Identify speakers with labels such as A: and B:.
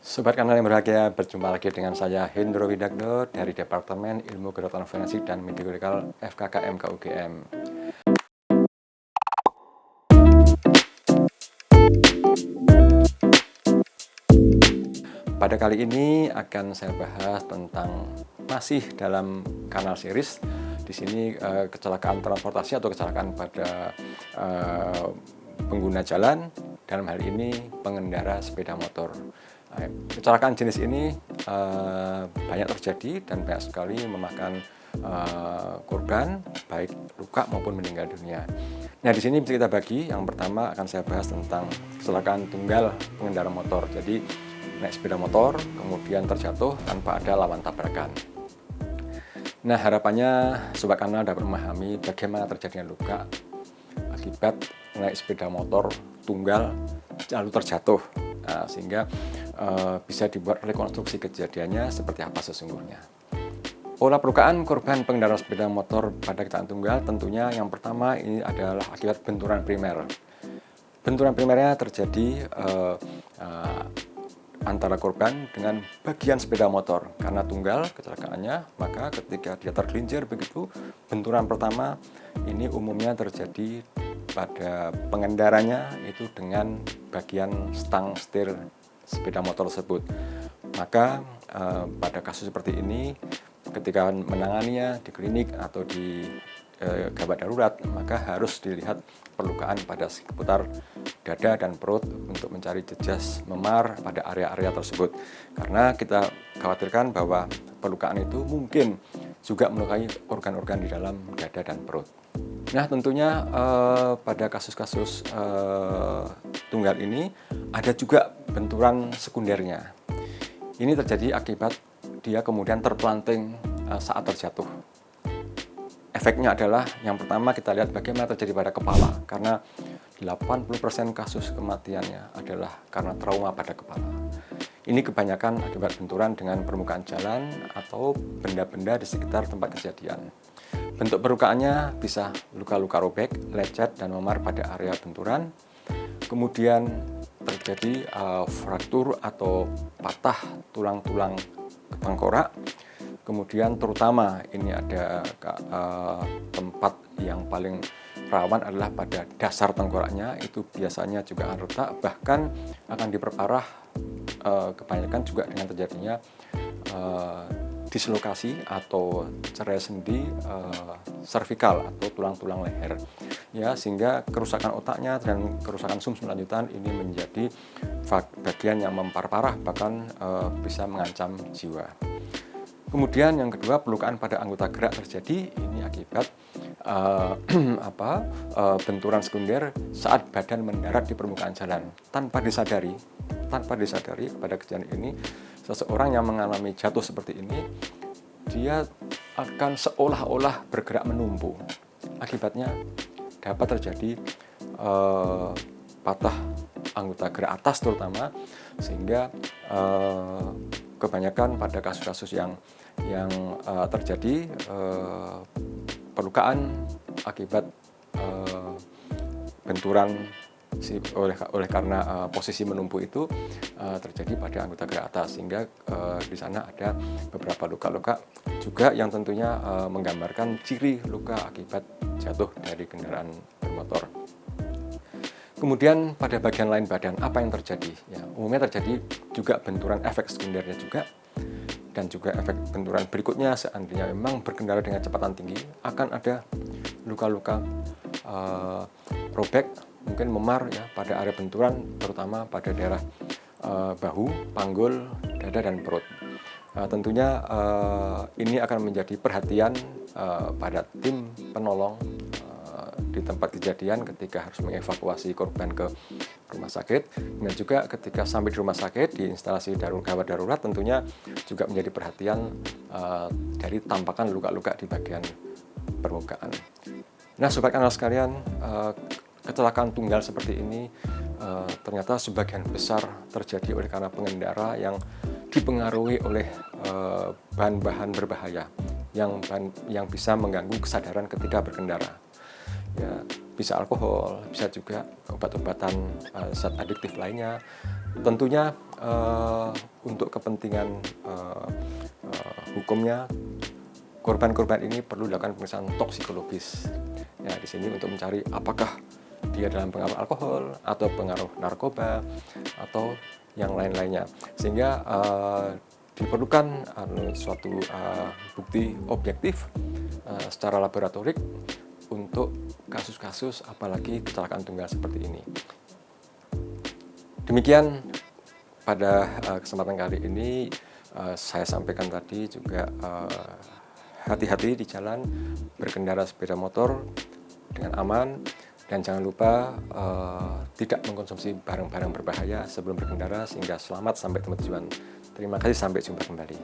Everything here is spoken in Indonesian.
A: Sobat Kanal yang berbahagia, berjumpa lagi dengan saya Hendro Widagdo dari Departemen Ilmu Kedokteran Forensik dan Medikal FKKM KUGM. Pada kali ini akan saya bahas tentang masih dalam kanal series. Di sini kecelakaan transportasi atau kecelakaan pada pengguna jalan, dalam hal ini pengendara sepeda motor. Kecelakaan jenis ini banyak terjadi dan banyak sekali memakan korban, baik luka maupun meninggal dunia. Nah, di sini bisa kita bagi. Yang pertama akan saya bahas tentang kecelakaan tunggal pengendara motor. Jadi naik sepeda motor, kemudian terjatuh tanpa ada lawan tabrakan. Nah, harapannya Sobat Kanal dapat memahami bagaimana terjadinya luka akibat naik sepeda motor tunggal lalu terjatuh. Nah, sehingga bisa dibuat rekonstruksi kejadiannya seperti apa sesungguhnya. Pola perlukaan korban pengendara sepeda motor pada kecelakaan tunggal tentunya yang pertama ini adalah akibat benturan primer. Benturan primernya terjadi antara korban dengan bagian sepeda motor. Karena tunggal kecelakaannya, maka ketika dia tergelincir begitu, benturan pertama ini umumnya terjadi pada pengendaranya itu dengan bagian stang setir sepeda motor tersebut. Maka pada kasus seperti ini, ketika menanganinya di klinik atau di gawat darurat, maka harus dilihat perlukaan pada seputar dada dan perut untuk mencari jejas memar pada area-area tersebut. Karena kita khawatirkan bahwa perlukaan itu mungkin juga melukai organ-organ di dalam dada dan perut. Nah, tentunya pada kasus-kasus tunggal ini ada juga benturan sekundernya. Ini terjadi akibat dia kemudian terpelanting saat terjatuh. Efeknya adalah yang pertama kita lihat bagaimana terjadi pada kepala, karena 80% kasus kematiannya adalah karena trauma pada kepala. Ini kebanyakan akibat benturan dengan permukaan jalan atau benda-benda di sekitar tempat kejadian. Bentuk perlukaannya bisa luka-luka robek, lecet, dan memar pada area benturan. Kemudian terjadi fraktur atau patah tulang-tulang tengkorak. Kemudian terutama ini ada tempat yang paling rawan adalah pada dasar tengkoraknya, itu biasanya juga akan retak, bahkan akan diperparah kebanyakan juga dengan terjadinya dislokasi atau cerai sendi servikal atau tulang-tulang leher. Ya, sehingga kerusakan otaknya dan kerusakan sumsum lanjutan ini menjadi bagian yang memperparah, bahkan bisa mengancam jiwa. Kemudian yang kedua, perlukaan pada anggota gerak terjadi ini akibat benturan sekunder saat badan mendarat di permukaan jalan tanpa disadari pada kejadian ini. Seseorang yang mengalami jatuh seperti ini, dia akan seolah-olah bergerak menumpu. Akibatnya dapat terjadi patah anggota gerak atas terutama, sehingga kebanyakan pada kasus-kasus yang terjadi perlukaan akibat benturan oleh karena posisi menumpu itu terjadi pada anggota gerak atas, sehingga di sana ada beberapa luka-luka juga yang tentunya menggambarkan ciri luka akibat jatuh dari kendaraan bermotor. Kemudian pada bagian lain badan, apa yang terjadi? Ya, umumnya terjadi juga benturan efek sekundernya juga, dan juga efek benturan berikutnya seandainya memang berkendara dengan kecepatan tinggi, akan ada luka-luka robek, mungkin memar ya pada area benturan, terutama pada daerah bahu, panggul, dada, dan perut. Tentunya ini akan menjadi perhatian pada tim penolong di tempat kejadian ketika harus mengevakuasi korban ke rumah sakit, dan juga ketika sampai di rumah sakit di instalasi gawat darurat tentunya juga menjadi perhatian dari tampakan luka-luka di bagian permukaan. Nah, Sobat Kanal sekalian, kecelakaan tunggal seperti ini ternyata sebagian besar terjadi oleh karena pengendara yang dipengaruhi oleh bahan-bahan berbahaya yang bisa mengganggu kesadaran ketika berkendara. Ya, bisa alkohol, bisa juga obat-obatan zat adiktif lainnya. Tentunya untuk kepentingan hukumnya, korban-korban ini perlu dilakukan pemeriksaan toksikologis. Ya, di sini untuk mencari apakah dia dalam pengaruh alkohol atau pengaruh narkoba atau yang lain-lainnya, sehingga diperlukan suatu bukti objektif secara laboratorik untuk kasus-kasus apalagi kecelakaan tunggal seperti ini. Demikian pada kesempatan kali ini saya sampaikan tadi juga, hati-hati di jalan, berkendara sepeda motor dengan aman, dan jangan lupa tidak mengkonsumsi barang-barang berbahaya sebelum berkendara, sehingga selamat sampai tempat tujuan. Terima kasih, sampai jumpa kembali.